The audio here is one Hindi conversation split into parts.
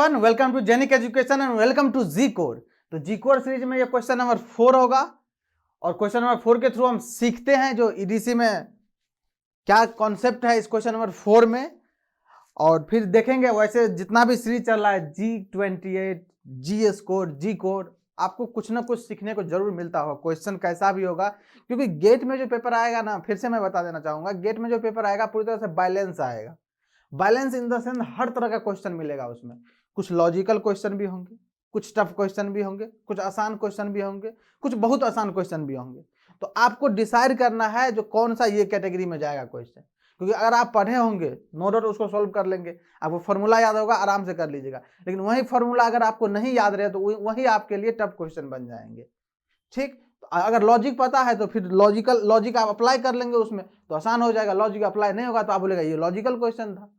Everyone, welcome to Genic education and welcome to G core. तो जी कोर सीरीज में ये क्वेश्चन नंबर 4 होगा और क्वेश्चन नंबर 4 के थ्रू हम सीखते हैं जो ईडीसी में क्या कॉन्सेप्ट है इस क्वेश्चन नंबर 4 में, और फिर देखेंगे वैसे जितना भी सीरीज चल रहा है G28, जीएस कोर, जी कोर, आपको कुछ ना कुछ सीखने को जरूर मिलता होगा। क्वेश्चन कैसा भी होगा, क्योंकि गेट में जो पेपर आएगा ना, फिर से मैं बता देना चाहूंगा, गेट में जो पेपर आएगा पूरी तरह से बैलेंस आएगा। बैलेंस इन द सेंस हर तरह का क्वेश्चन मिलेगा उसमें। कुछ लॉजिकल क्वेश्चन भी होंगे, कुछ टफ क्वेश्चन भी होंगे, कुछ आसान क्वेश्चन भी होंगे, कुछ बहुत आसान क्वेश्चन भी होंगे। तो आपको डिसाइड करना है जो कौन सा ये कैटेगरी में जाएगा क्वेश्चन, क्योंकि अगर आप पढ़े होंगे नो डाउट उसको सॉल्व कर लेंगे, आपको फॉर्मूला याद होगा आराम से कर लीजिएगा। लेकिन वही फॉर्मूला अगर आपको नहीं याद रहे तो वही आपके लिए टफ क्वेश्चन बन जाएंगे। ठीक, अगर लॉजिक पता है तो फिर लॉजिक आप अप्लाई कर लेंगे उसमें तो आसान हो जाएगा। लॉजिक अप्लाई नहीं होगा तो आप बोलेगा ये लॉजिकल क्वेश्चन था।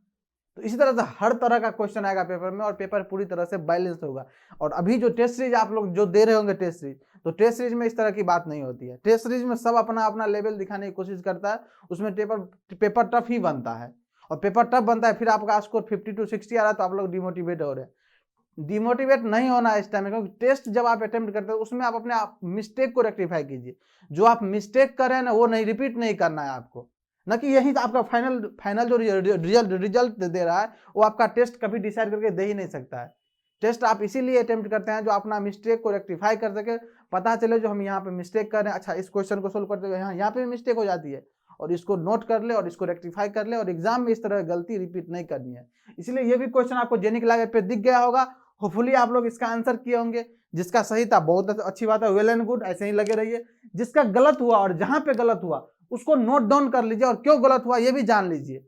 तो इसी तरह से हर तरह का क्वेश्चन आएगा पेपर में और पेपर पूरी तरह से बैलेंस होगा। और अभी जो टेस्ट सीरीज आप लोग जो दे रहे होंगे टेस्ट सीरीज, तो टेस्ट सीरीज में इस तरह की बात नहीं होती है। टेस्ट सीरीज में सब अपना अपना लेवल दिखाने की कोशिश करता है, उसमें पेपर टफ ही बनता है। और पेपर टफ बनता है फिर आपका स्कोर 50 to 60 आ रहा है तो आप लोग डिमोटिवेट हो रहे हैं। डिमोटिवेट नहीं होना है इस टाइम में, क्योंकि टेस्ट जब आप अटेम्प्ट करते हैं उसमें आप अपने मिस्टेक को रेक्टिफाई कीजिए। जो आप मिस्टेक कर रहे हैं ना वो नहीं रिपीट नहीं करना है आपको, न कि यही आपका फाइनल जो रिजल्ट दे रहा है वो आपका टेस्ट कभी डिसाइड करके दे ही नहीं सकता है। टेस्ट आप इसीलिए अटेम्प्ट करते हैं जो अपना मिस्टेक को रेक्टिफाई कर सके, पता चले जो हम यहाँ पे मिस्टेक कर रहे हैं, अच्छा इस क्वेश्चन को सोल्व करते हुए यहाँ पे भी मिस्टेक हो जाती है और इसको नोट कर ले और इसको रेक्टिफाई कर ले और एग्जाम में इस तरह गलती रिपीट नहीं करनी है। इसलिए ये भी क्वेश्चन आपको जेनिक लागत पे दिख गया होगा। होपफुली आप लोग इसका आंसर किए होंगे। जिसका सही था बहुत अच्छी बात है, वेल एंड गुड, ऐसे ही लगे रहिए। जिसका गलत हुआ और जहां पे गलत हुआ उसको नोट डाउन कर लीजिए और क्यों गलत हुआ ये भी जान लीजिए,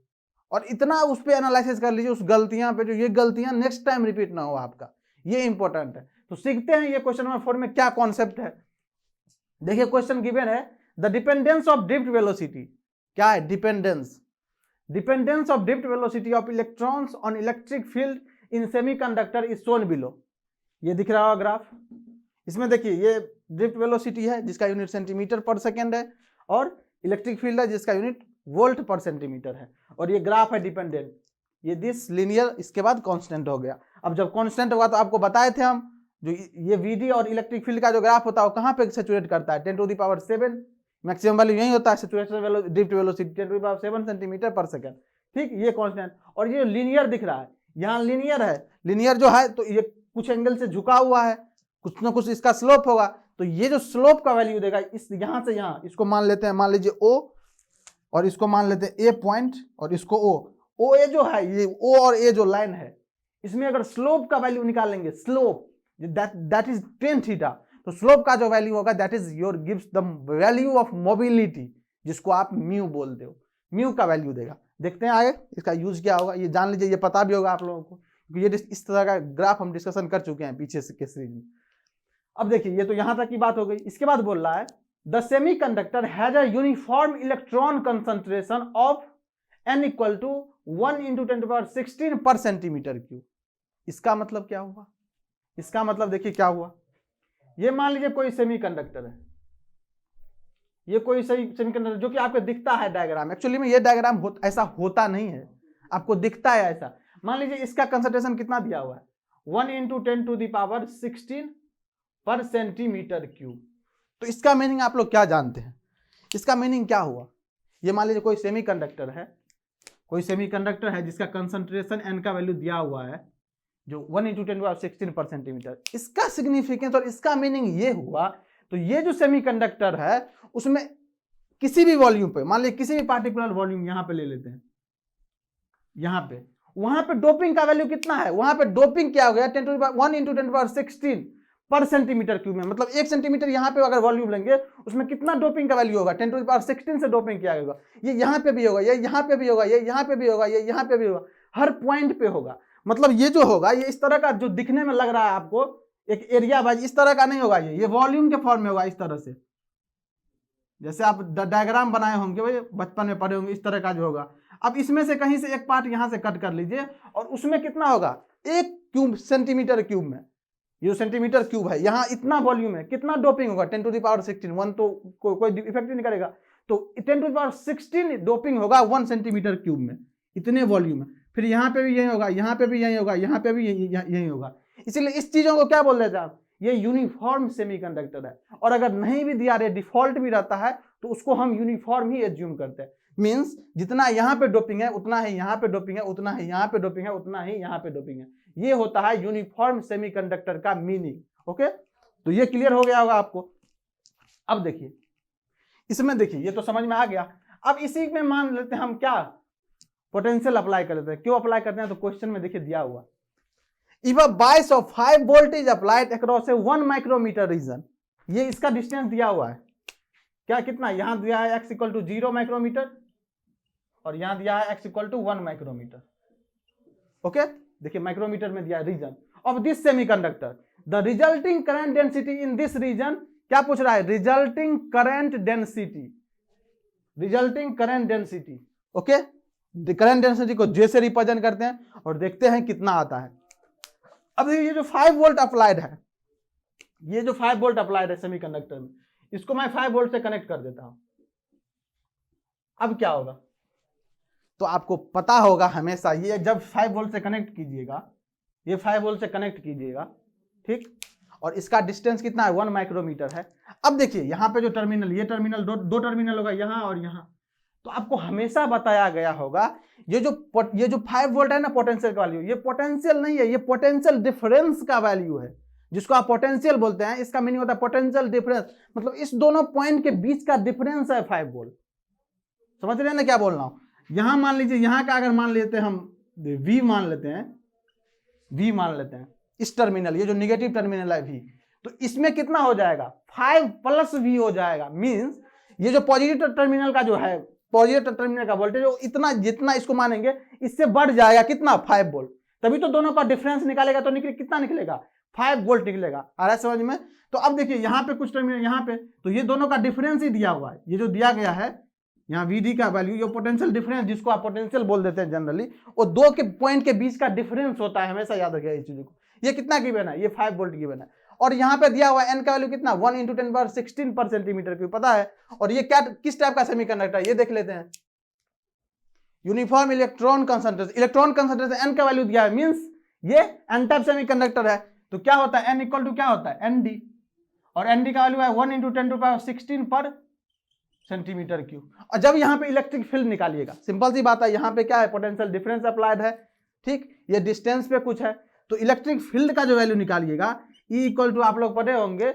और इतना उस पर एनालिसिस कर लीजिए उस गलतियां पे जो ये गलतियां नेक्स्ट टाइम रिपीट ना हो आपका, ये इंपॉर्टेंट है। तो सीखते हैं ये क्वेश्चन नंबर 4 में क्या कॉन्सेप्ट है। देखिए क्वेश्चन गिवन है the dependence of drift velocity. क्या है dependence? Dependence of drift velocity of electrons on electric field in semiconductor is shown below. ये दिख रहा होगा ग्राफ। इसमें देखिए ये ड्रिफ्ट वेलोसिटी है जिसका यूनिट सेंटीमीटर पर सेकेंड है, और इलेक्ट्रिक फील्ड है जिसका यूनिट वोल्ट पर सेंटीमीटर है, और ये ग्राफ है डिपेंडेंट। ये दिस लीनियर, इसके बाद कांस्टेंट हो गया। अब जब कांस्टेंट होगा तो आपको बताए थे हम, जो ये वीडी और इलेक्ट्रिक फील्ड का जो ग्राफ होता है वो कहाँ पे सेचुरेट करता है? 10⁻⁷ मैक्सिमम वैल्यू यही होता है सेचुरेशन ड्रिफ्ट वेलोसिटी 10⁻⁷ सेंटीमीटर पर सेकेंड। ठीक, ये कांस्टेंट। और ये लीनियर दिख रहा है, यहाँ लीनियर है। लीनियर जो है तो ये कुछ एंगल से झुका हुआ है, कुछ ना कुछ इसका स्लोप होगा। तो ये जो स्लोप का वैल्यू देगा इस यहां से यहां, इसको मान लेते हैं, मान लीजिए O, और इसको मान लेते हैं A पॉइंट, और इसको O A जो है, ये O और A जो लाइन है, इसमें अगर स्लोप का वैल्यू निकालेंगे, slope that is tan theta, तो स्लोप का जो वैल्यू होगा that is your gives the value of mobility, जिसको आप म्यू बोलते हो। म्यू का वैल्यू देगा। देखते हैं आगे इसका यूज क्या होगा, ये जान लीजिए, ये पता भी होगा आप लोगों को, क्योंकि ये इस तरह का ग्राफ हम डिस्कशन कर चुके हैं पीछे के सीरीज में। अब देखिए ये तो यहां तक की बात हो गई। इसके बाद बोल रहा है the semiconductor has a uniform electron concentration of n equal to 1 × 10⁻16 पर सेंटीमीटर क्यूब। इसका मतलब क्या हुआ? इसका मतलब देखिए क्या हुआ। ये मान लीजिए कोई सेमीकंडक्टर है, ये कोई सही सेमीकंडक्टर जो कि आपको दिखता है डायग्राम। एक्चुअली में ये डायग्राम ऐसा होता नहीं है, आपको दिखता है ऐसा। मान लीजिए इसका कंसंट्रेशन कितना दिया हुआ है, 1 × 10⁻16 पर सेंटीमीटर क्यूब। तो इसका मीनिंग आप लोग क्या जानते हैं? इसका मीनिंग क्या हुआ? ये मान लीजिए कोई सेमीकंडक्टर है, कोई सेमीकंडक्टर है जिसका कंसंट्रेशन n का वैल्यू दिया हुआ है जो 1 × 10⁻16 पर सेंटीमीटर। इसका सिग्निफिकेंस और इसका मीनिंग ये हुआ, तो ये जो सेमीकंडक्टर है उसमें किसी भी वॉल्यूम पे, मान लीजिए किसी भी पार्टिकुलर वॉल्यूम यहां पे ले लेते हैं, यहां पे, वहां पे डोपिंग का वैल्यू कितना है? वहां पे डोपिंग क्या हो गया, 1 × 10⁻16 पर सेंटीमीटर क्यूब में। मतलब 1 सेंटीमीटर यहाँ पे अगर वॉल्यूम लेंगे उसमें कितना डोपिंग का वैल्यू होगा, 10⁻16 से डोपिंग किया होगा। ये यहाँ पे भी होगा, ये यहाँ पे भी होगा, ये यहाँ पे भी होगा, ये यहाँ पे भी होगा, हर पॉइंट पे होगा। मतलब ये जो होगा ये इस तरह का जो दिखने में लग रहा है आपको एक एरिया वाइज, इस तरह का नहीं होगा, ये वॉल्यूम के फॉर्म में होगा। इस तरह से जैसे आप डायग्राम बनाए होंगे, भाई बचपन में पढ़े होंगे, इस तरह का जो होगा। अब इसमें से कहीं से एक पार्ट यहाँ से कट कर लीजिए और उसमें कितना होगा, 1 क्यूब सेंटीमीटर क्यूब में, ये सेंटीमीटर क्यूब है, यहाँ इतना वॉल्यूम है, कितना डोपिंग होगा, 10⁻16। 1 तो कोई इफेक्ट नहीं करेगा, तो 10⁻16 डोपिंग होगा 1 सेंटीमीटर क्यूब में, इतने वॉल्यूम में। फिर यहाँ पे भी यही होगा, यहाँ पे भी यही होगा, यहाँ पे भी यही होगा। इसीलिए इस चीजों को क्या बोल देते हैं आप, ये यूनिफॉर्म सेमीकंडक्टर है। और अगर नहीं भी दिया रहे, डिफॉल्ट भी रहता है, तो उसको हम यूनिफॉर्म ही एज्यूम करते हैं। मींस जितना यहाँ पे डोपिंग है उतना ही यहाँ पे डोपिंग है, उतना ही यहाँ पे डोपिंग है, उतना ही यहाँ पे डोपिंग है। ये होता है यूनिफॉर्म सेमीकंडक्टर का मीनिंग। ओके, तो ये क्लियर हो गया होगा आपको। अब देखिए इसमें, देखिए ये तो समझ में आ गया। अब इसी में मान लेते हैं हम क्या, पोटेंशियल अप्लाई कर लेते हैं। क्यों अप्लाई करते हैं, तो क्वेश्चन में देखिए दिया हुआ, if a bias of 5 voltage applied across a 1 micrometre region, ये इसका डिस्टेंस दिया हुआ है क्या, कितना, यहां दिया है x इक्वल टू 0 माइक्रोमीटर और यहां दिया है x equal to 1 micrometre. Okay, देखिए माइक्रोमीटर में दिया है region of this semiconductor, the resulting current density in this region, क्या पूछ रहा है, resulting current density, resulting current density. Okay, current density को J से रिप्रेजेंट करते हैं और देखते हैं कितना आता है। अब ये जो 5 वोल्ट अप्लाइड है, ये जो 5 वोल्ट अप्लाइड है सेमीकंडक्टर में, इसको मैं 5 वोल्ट से कनेक्ट कर देता हूं। अब क्या होगा, तो आपको पता होगा हमेशा, ये जब 5 वोल्ट से कनेक्ट कीजिएगा, ये 5 वोल्ट से कनेक्ट कीजिएगा, ठीक, और इसका डिस्टेंस कितना है, 1 माइक्रोमीटर है। अब देखिए यहाँ पे जो टर्मिनल, ये टर्मिनल दो टर्मिनल होगा, यहाँ और यहाँ, तो आपको हमेशा बताया गया होगा ये जो 5 वोल्ट है ना, पोटेंशियल का वैल्यू, ये पोटेंशियल नहीं है, ये पोटेंशियल डिफरेंस का वैल्यू है, जिसको आप पोटेंशियल बोलते हैं। इसका मीनिंग होता है पोटेंशियल डिफरेंस, मतलब इस दोनों पॉइंट के बीच का डिफरेंस है 5 वोल्ट। समझ रहे हैं ना क्या बोल रहा हूं। यहां मान लीजिए, यहां का अगर मान लेते हैं हम V मान लेते हैं, V मान लेते हैं, इस टर्मिनल, ये जो निगेटिव टर्मिनल है V, तो इसमें कितना हो जाएगा, 5 प्लस V हो जाएगा। मींस ये जो पॉजिटिव टर्मिनल का जो है, पॉजिटिव टर्मिनल का वोल्टेज इतना, जितना इसको मानेंगे इससे बढ़ जाएगा कितना, 5 वोल्ट। तभी तो दोनों का डिफरेंस निकालेगा तो कितना निकलेगा, 5 वोल्ट निकलेगा। आ रहा है समझ में। तो अब देखिए यहाँ पे कुछ टर्मिनल, यहाँ पे, तो ये दोनों का डिफरेंस ही दिया हुआ है, ये जो दिया गया है यहाँ VD का वैल्यू, ये पोटेंशियल डिफरेंस, जिसको आप पोटेंशियल बोल देते हैं जनरली, वो दो के पॉइंट के बीच का डिफरेंस होता है, हमेशा याद रखिएगा इस चीज को। ये कितना गिवन है, ये 5 वोल्ट गिवन है, और यहाँ पे दिया हुआ है n का वैल्यू कितना, 1 × 10⁻16 पर सेंटीमीटर क्यूब, पता है। और ये क्या, किस टाइप का सेमीकंडक्टर है, ये देख लेते हैं, uniform electron concentration, electron concentration n का वैल्यू दिया है, मींस ये n टाइप सेमीकंडक्टर है। तो क्या होता है, n इक्वल टू क्या होता है, ND, और ND का वैल्यू है 1 × 10⁻16 पर सेंटीमीटर क्यूब। और जब यहाँ पे इलेक्ट्रिक फील्ड निकालिएगा, सिंपल सी बात है, यहाँ पे क्या है, पोटेंशियल डिफरेंस अप्लाइड है, ठीक, ये डिस्टेंस पे कुछ है, तो इलेक्ट्रिक फील्ड का जो वैल्यू निकालिएगा, E इक्वल टू, आप लोग पढ़े होंगे,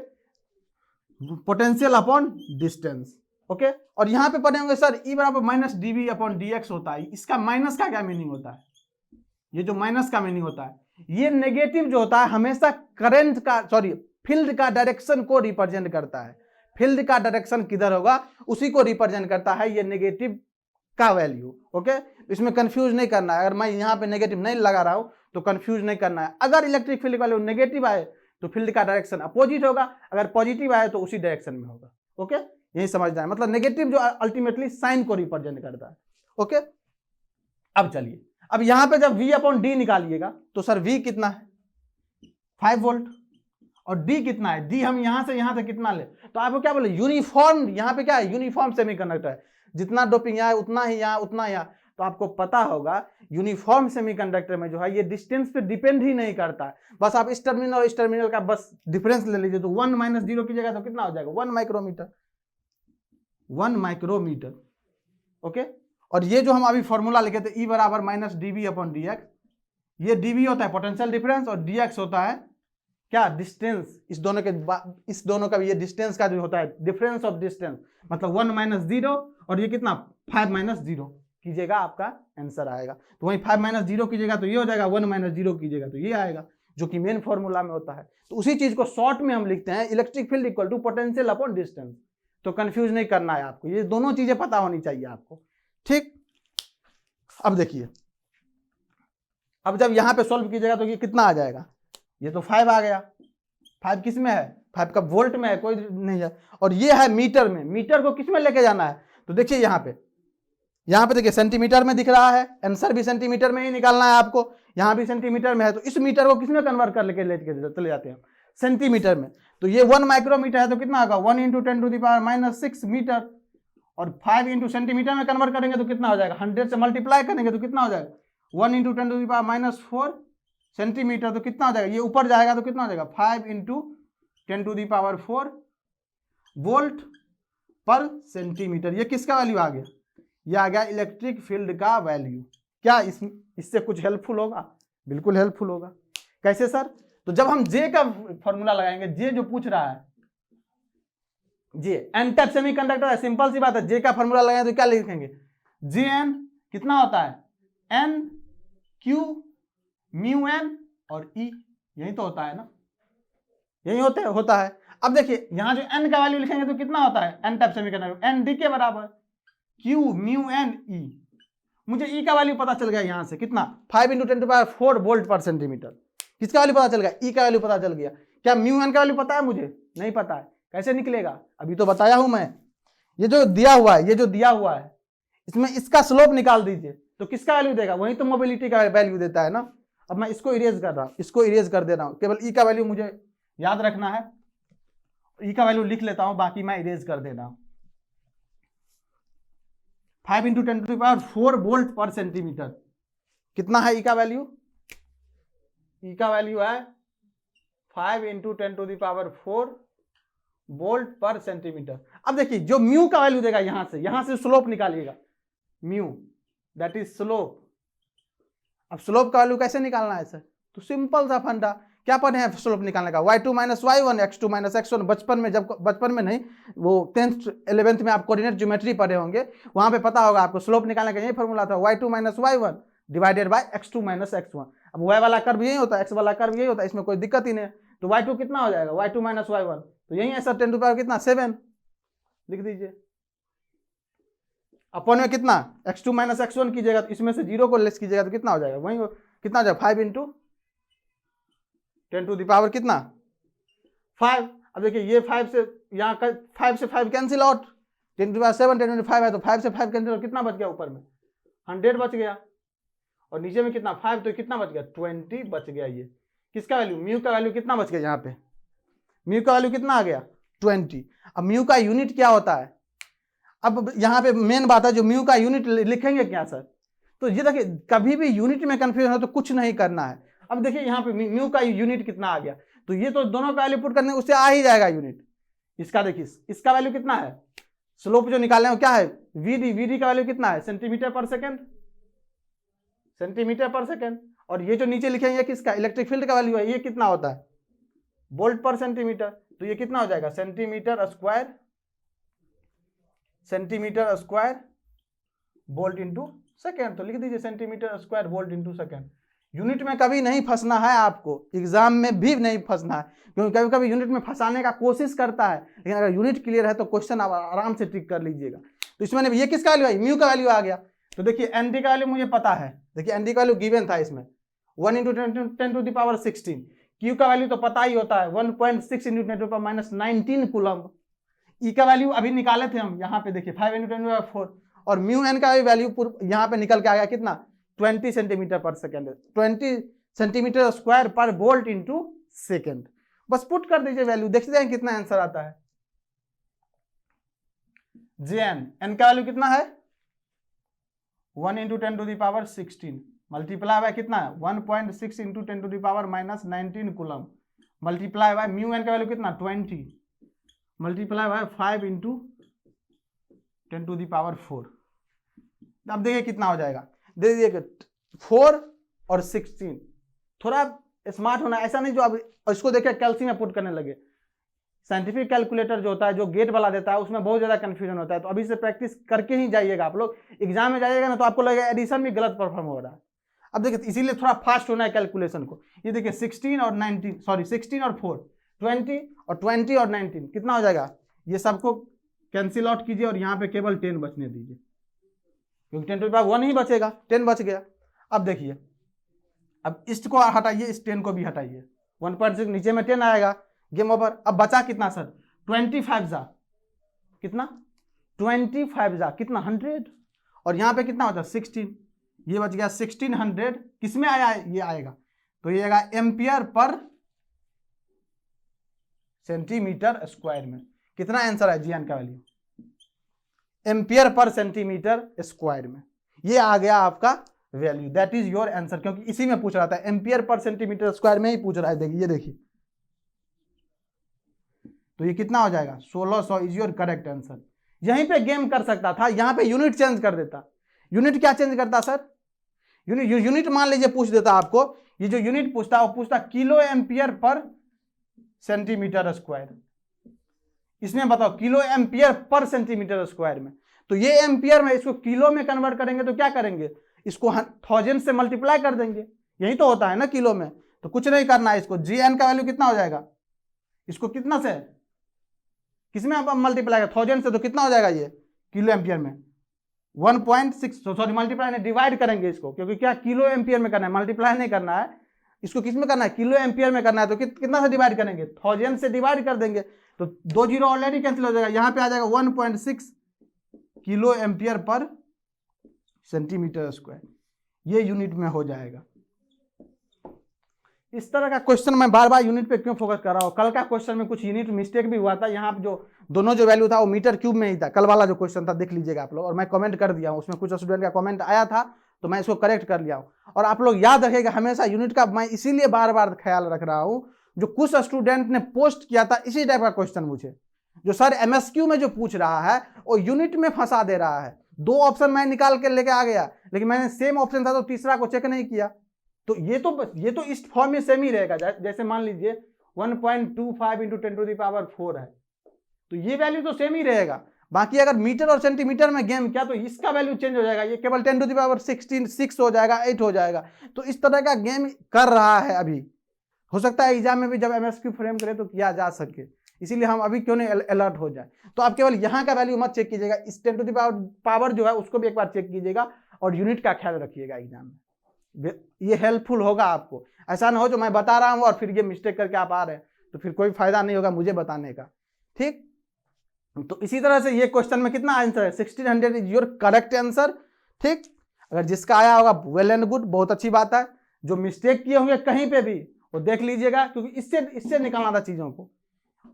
पोटेंशियल अपॉन डिस्टेंस। ओके, और यहाँ पे पढ़े होंगे सर E बराबर -dV/dx होता है। इसका माइनस का क्या मीनिंग होता है, ये जो माइनस का मीनिंग होता है, ये नेगेटिव जो होता है हमेशा करंट का, सॉरी, फील्ड का डायरेक्शन को रिप्रेजेंट करता है। फील्ड का डायरेक्शन किधर होगा उसी को रिप्रेजेंट करता है ये नेगेटिव का वैल्यू। ओके, इसमें कंफ्यूज नहीं करना है, अगर मैं यहाँ पे नेगेटिव नहीं लगा रहा हूं तो कंफ्यूज नहीं करना है। अगर इलेक्ट्रिक फील्ड का वैल्यू नेगेटिव आए तो फील्ड का डायरेक्शन अपोजिट होगा, अगर पॉजिटिव आए तो उसी डायरेक्शन में होगा। ओके, यही समझना है, मतलब नेगेटिव जो अल्टीमेटली साइन को रिप्रेजेंट करता है। ओके, अब चलिए, अब यहां पे जब V/D निकालिएगा तो सर V कितना है, 5 वोल्ट, और D कितना है, D हम यहां से कितना ले, तो आपको क्या बोले, यूनिफॉर्म, यहां पे क्या है, यूनिफॉर्म सेमीकंडक्टर है, जितना डोपिंग यहाँ है उतना ही यहाँ, उतना यहाँ। तो आपको पता होगा यूनिफॉर्म सेमीकंडक्टर में जो है ये डिस्टेंस पे डिपेंड ही नहीं करता है, बस आप इस टर्मिनल और इस टर्मिनल का बस डिफरेंस ले लीजिए, तो 1 - 0 की जगह तो कितना हो जाएगा, 1 माइक्रोमीटर, 1 माइक्रोमीटर। ओके, और ये जो हम अभी फॉर्मूला लिखे थे E बराबर -dV/dx, ये dV होता है पोटेंशियल डिफरेंस और dx होता है क्या, डिस्टेंस। इस दोनों का भी ये डिस्टेंस का जो होता है डिफरेंस ऑफ डिस्टेंस, मतलब 1 - 0, और ये कितना 5 - 0 कीजिएगा, आपका आंसर आएगा। तो वही 5 - 0 कीजिएगा तो ये हो जाएगा, 1 - 0 कीजिएगा तो ये आएगा, जो कि मेन फॉर्मूला में होता है। तो उसी चीज को शॉर्ट में हम लिखते हैं electric field equal to potential upon distance. तो कंफ्यूज नहीं करना है आपको, ये दोनों चीजें पता होनी चाहिए आपको, ठीक। अब देखिए, अब जब यहां पे सॉल्व कीजिएगा तो ये कितना आ जाएगा, ये तो 5 आ गया। 5 किस में है, 5 का वोल्ट में है, कोई नहीं है, और ये है मीटर में। मीटर को किस में लेके जाना है, तो देखिए यहाँ पे देखिए सेंटीमीटर में दिख रहा है, आंसर भी सेंटीमीटर में ही निकालना है आपको, यहाँ भी सेंटीमीटर में है, तो इस मीटर को किस में कन्वर्ट कर लेके चले जाते हैं, सेंटीमीटर में। तो ये 1 माइक्रोमीटर है तो कितना होगा, 1 × 10⁻⁻6 मीटर, और 5 × सेंटीमीटर में कन्वर्ट करेंगे तो कितना हो जाएगा, 100 से मल्टीप्लाई करेंगे तो कितना हो जाएगा, 1 into 10 to the power -4 centimetre, तो कितना हो जाएगा, ये ऊपर जाएगा तो कितना हो जाएगा 5 into 10 to the power 4 volt पर सेंटीमीटर। ये किसका वैल्यू आ गया, ये आ गया इलेक्ट्रिक फील्ड का वैल्यू। क्या इससे कुछ हेल्पफुल होगा, बिल्कुल हेल्पफुल होगा। कैसे सर, तो जब हम जे का फॉर्मूला लगाएंगे, जे जो पूछ रहा है जे एन टाइप सेमीकंडक्टर है, सिंपल सी बात है, जे का फॉर्मूला लगाएंगे तो क्या लिखेंगे, जे एन कितना होता है एन क्यू म्यू एन और ई, यही तो होता है ना, यही होता है। अब देखिए यहाँ जो एन का वैल्यू लिखेंगे तो कितना होता है N type semiconductor, N D के बराबर क्यू म्यू एन ई। मुझे ई का वैल्यू पता चल गया यहाँ से कितना 5 इंटू 10 टू पावर 4 वोल्ट पर सेंटीमीटर। किसका वैल्यू पता चल गया, ई का वैल्यू पता चल गया। क्या म्यू एन का वैल्यू पता है, मुझे नहीं पता है, कैसे निकलेगा, अभी तो बताया हूं मैं। ये जो दिया हुआ है इसमें इसका स्लोप निकाल दीजिए तो किसका वैल्यू देगा, वही तो मोबिलिटी का वैल्यू देता है ना। अब मैं इसको इरेज कर रहा हूं, इसको इरेज कर दे रहा हूं, केवल ई का वैल्यू मुझे याद रखना है, ई का वैल्यू लिख लेता हूं, बाकी मैं इरेज कर दे रहा हूं। 5 इंटू 10 टू पावर 4 वोल्ट पर सेंटीमीटर, कितना है ई का वैल्यू, ई का वैल्यू है 5 इंटू 10 टू पावर 4 वोल्ट पर सेंटीमीटर। अब देखिए जो म्यू का वैल्यू देगा, यहां से स्लोप निकालिएगा, म्यू दैट इज स्लोप। अब स्लोप का वैल्यू कैसे निकालना है सर, तो सिंपल सा फंडा, क्या पढ़े हैं स्लोप निकालने का, y2 minus y1 x2 minus x1। बचपन में नहीं, वो 10th 11th में आप कोऑर्डिनेट ज्योमेट्री पढ़े होंगे, वहां पे पता होगा आपको स्लोप निकालने का यही फॉर्मूला था, y2 minus y1 divided by x2 minus x1। अब y वाला कर्व यही होता है, x वाला कर्व यही होता है, इसमें कोई दिक्कत ही नहीं है। तो y2 कितना हो जाएगा, y2 माइनस y1, तो यही है सर 10 टू पावर कितना 7 लिख दीजिए, अपन में कितना x2 माइनस x1 कीजिएगा तो इसमें से 0 को लेस कीजिएगा तो कितना हो जाएगा, वही कितना हो जाएगा 5 इंटू 10 टू दी पावर कितना 5। अब देखिए ये 5 से यहाँ का 5 से 5 cancel out, 10 to power 7 10 to 5 है तो 5 से 5 कैंसिल, कितना बच गया ऊपर में 100 बच गया, और नीचे में कितना 5, तो कितना बच गया 20 बच गया। ये किसका वैल्यू, म्यू का वैल्यू कितना बच गया, यहाँ पे म्यू का वैल्यू कितना आ गया 20। अब म्यू का यूनिट क्या होता है, अब यहाँ पे मेन बात है, जो म्यू का यूनिट लिखेंगे क्या सर, तो ये देखिए कभी भी यूनिट में कंफ्यूजन हो तो कुछ नहीं करना है। अब देखिए यहाँ पे म्यू का यूनिट कितना आ गया, तो ये तो दोनों का वैल्यू पुट करने उससे आ ही जाएगा यूनिट। इसका देखिए इसका वैल्यू कितना है, स्लोप जो निकालने में क्या है वीडी का वैल्यू कितना है सेंटीमीटर पर सेकेंड। और ये जो नीचे लिखेंगे किसका, इलेक्ट्रिक फील्ड का वैल्यू है, ये कितना होता है वोल्ट पर सेंटीमीटर, तो ये कितना हो जाएगा centimetre square volt into second. तो लिख दीजिए centimetre square volt into second. Unit में कभी नहीं फंसना है आपको, एग्जाम में भी नहीं फंसना है, क्योंकि कभी कभी यूनिट में फंसाने का कोशिश करता है, लेकिन अगर यूनिट क्लियर है तो क्वेश्चन आप आराम से टिक कर लीजिएगा। तो इसमें ये किसका वैल्यू है, म्यू का वैल्यू आ गया। तो देखिए एनडी का वैल्यू मुझे पता है, देखिए एनडी का वैल्यू गिवन था इसमें 1 into 10 to the power 16। Q का वैल्यू तो पता ही होता है 1.6 into 10 to power minus 19 coulomb. E का वैल्यू अभी निकाले थे हम, यहाँ पे देखिए 5 इंटू 10 टू पावर 4, और म्यू एन का वैल्यू यहाँ पे निकल के आ गया कितना 20 सेंटीमीटर पर सेकेंड, 20 सेंटीमीटर स्क्वायर पर वोल्ट इंटू सेकेंड। बस पुट कर दीजिए वैल्यू, देखते हैं कितना आंसर आता है। जे एन का वैल्यू कितना है 1 into 10 to the power 16 multiply by कितना है 1.6 into 10 to the power minus 19 coulomb, multiply by mu N का वैल्यू कितना 20 multiply by 5 into 10 to the power 4। अब देखिए कितना हो जाएगा, देखिए 4 और 16। थोड़ा स्मार्ट होना, ऐसा नहीं जो अब इसको देखिए कैलसी में पुट करने लगे। साइंटिफिक कैलकुलेटर जो होता है, जो गेट वाला देता है, उसमें बहुत ज्यादा कंफ्यूजन होता है। तो अभी से प्रैक्टिस करके ही जाइएगा आप लोग, एग्जाम में जाइएगा ना तो आपको लगेगा एडिशन भी गलत परफॉर्म हो रहा है। अब देखिए इसीलिए थोड़ा फास्ट होना है कैलकुलेशन को। ये देखिए 16 और 4 20 और 20 और 19 कितना हो जाएगा, ये सबको कैंसिल आउट कीजिए और यहाँ पे केवल 10 बचने दीजिए, क्योंकि 10 टू द पावर 1 ही बचेगा, 10 बच गया। अब देखिए अब इसको हटाइए, इस 10 को भी हटाइए, 1.6 नीचे में 10 आएगा, गेम ओवर। अब बचा कितना सर 25 जा कितना 25 जा कितना 100, और यहाँ पे कितना होता 16, ये बच गया 1600। किसमें आया ये आएगा, तो ये आएगा एम्पियर पर सेंटीमीटर स्क्वायर में। कितना आंसर है जीएन का value ampere per centimetre square में, ये आ गया आपका value, that is your answer, क्योंकि इसी में पूछ रहा था, एम्पियर पर सेंटीमीटर स्क्वायर में ही पूछ रहा है। देखिए ये देखिए, तो ये कितना हो जाएगा 1600 इज योर करेक्ट आंसर। यहीं पे गेम कर सकता था, यहां पे यूनिट चेंज कर देता। यूनिट क्या चेंज करता सर? यूनिट मान लीजिए पूछ देता आपको, ये जो यूनिट पूछता वो पूछता kilo ampere per centimetre square. इसमें बताओ kilo ampere per centimetre square में, तो ये एम्पियर में, इसको किलो में कन्वर्ट करेंगे तो क्या करेंगे, इसको 1000 से मल्टीप्लाई कर देंगे, यही तो होता है ना किलो में। तो कुछ नहीं करना है, इसको GN का वैल्यू कितना हो जाएगा, इसको कितना से किसमें आप मल्टीप्लाई 1000 से, तो कितना हो जाएगा ये किलो एम्पियर में 1.6, सॉरी मल्टीप्लाई नहीं, डिवाइड करेंगे इसको, क्योंकि क्या किलो एम्पियर में करना है, मल्टीप्लाई नहीं करना है, इसको किस में करना है, किलो एम्पियर में करना है। तो कितना से डिवाइड करेंगे, 1000 से डिवाइड कर देंगे, तो 2 जीरो ऑलरेडी कैंसिल हो जाएगा, यहां पे आ जाएगा 1.6 kilo ampere per centimetre square, ये यूनिट में हो जाएगा। इस तरह का क्वेश्चन मैं बार बार यूनिट पे क्यों फोकस कर रहा हूँ, कल का क्वेश्चन में कुछ यूनिट मिस्टेक भी हुआ था, यहाँ पे जो दोनों जो वैल्यू था वो मीटर क्यूब में ही था, कल वाला जो क्वेश्चन था देख लीजिएगा आप लोग, और मैं कमेंट कर दिया हूँ, उसमें कुछ स्टूडेंट का कमेंट आया था तो मैं इसको करेक्ट कर लिया हूँ। और आप लोग याद रखिएगा हमेशा यूनिट का, मैं इसीलिए बार बार ख्याल रख रहा हूँ, जो कुछ स्टूडेंट ने पोस्ट किया था इसी टाइप का क्वेश्चन मुझे, जो सर MSQ में जो पूछ रहा है वो यूनिट में फंसा दे रहा है। 2 ऑप्शन मैं निकाल के लेके आ गया, लेकिन मैंने सेम ऑप्शन था तो तीसरा को चेक नहीं किया, तो ये तो इस फॉर्म में सेम ही रहेगा। जैसे मान लीजिए 1.25 × 10⁴ है, तो ये वैल्यू तो सेम ही रहेगा। बाकी अगर मीटर और सेंटीमीटर में गेम किया तो इसका वैल्यू चेंज हो जाएगा, ये केवल 10⁻16 हो जाएगा, 8 हो जाएगा। तो इस तरह का गेम कर रहा है अभी, हो सकता है एग्जाम में भी जब MSQ फ्रेम करे तो किया जा सके, इसीलिए हम अभी क्यों नहीं अलर्ट हो जाए। तो आप केवल यहाँ का वैल्यू मत चेक कीजिएगा, इस 10⁻⁴ जो है उसको भी एक बार चेक कीजिएगा, और यूनिट का ख्याल रखिएगा एग्जाम में, ये हेल्पफुल होगा आपको। ऐसा ना हो जो मैं बता रहा हूँ और फिर ये मिस्टेक करके आप आ रहे हैं, तो फिर कोई फायदा नहीं होगा मुझे बताने का, ठीक। तो इसी तरह से ये क्वेश्चन में कितना आंसर है, 1600 इज योर करेक्ट आंसर, ठीक। अगर जिसका आया होगा वेल एंड गुड, बहुत अच्छी बात है। जो मिस्टेक किए होंगे कहीं पे भी वो देख लीजिएगा, क्योंकि इससे निकालना था चीजों को,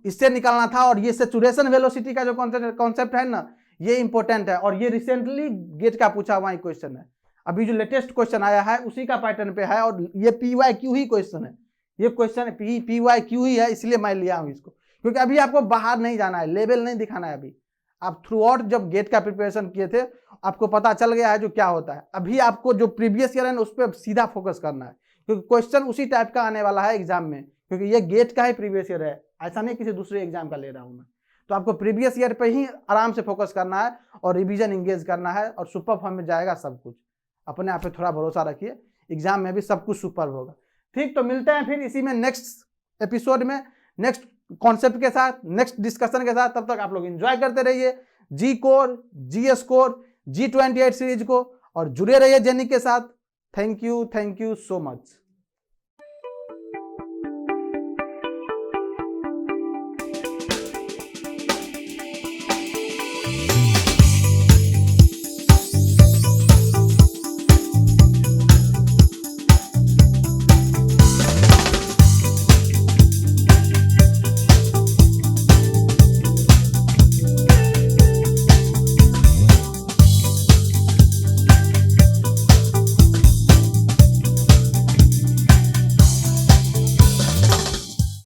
इससे निकालना था। और ये सैचुरेशन वेलोसिटी का जो कॉन्सेप्ट है ना, ये इंपॉर्टेंट है, और ये रिसेंटली गेट का पूछा हुआ क्वेश्चन है, अभी जो लेटेस्ट क्वेश्चन आया है उसी का पैटर्न पे है, और ये PYQ ही क्वेश्चन है, ये क्वेश्चन PYQ ही है, इसलिए मैं लिया हूं इसको, क्योंकि अभी आपको बाहर नहीं जाना है, लेवल नहीं दिखाना है। अभी आप थ्रू आउट जब गेट का प्रिपरेशन किए थे आपको पता चल गया है जो क्या होता है, अभी आपको जो प्रीवियस ईयर है उस पर सीधा फोकस करना है, क्योंकि क्वेश्चन उसी टाइप का आने वाला है एग्जाम में, क्योंकि ये गेट का ही प्रीवियस ईयर है, ऐसा नहीं किसी दूसरे एग्जाम का ले रहा हूं मैं। तो आपको प्रीवियस ईयर पे ही आराम से फोकस करना है और रिवीजन इंगेज करना है, और सुपर फॉर्म में जाएगा सब कुछ। अपने आप पे थोड़ा भरोसा रखिए, एग्जाम में भी सब कुछ सुपर होगा, ठीक। तो मिलते हैं फिर इसी में नेक्स्ट एपिसोड में, नेक्स्ट कॉन्सेप्ट के साथ, नेक्स्ट डिस्कशन के साथ। तब तक आप लोग एंजॉय करते रहिए G core, GS core, G28 series को, और जुड़े रहिए जेनी के साथ। Thank you so much.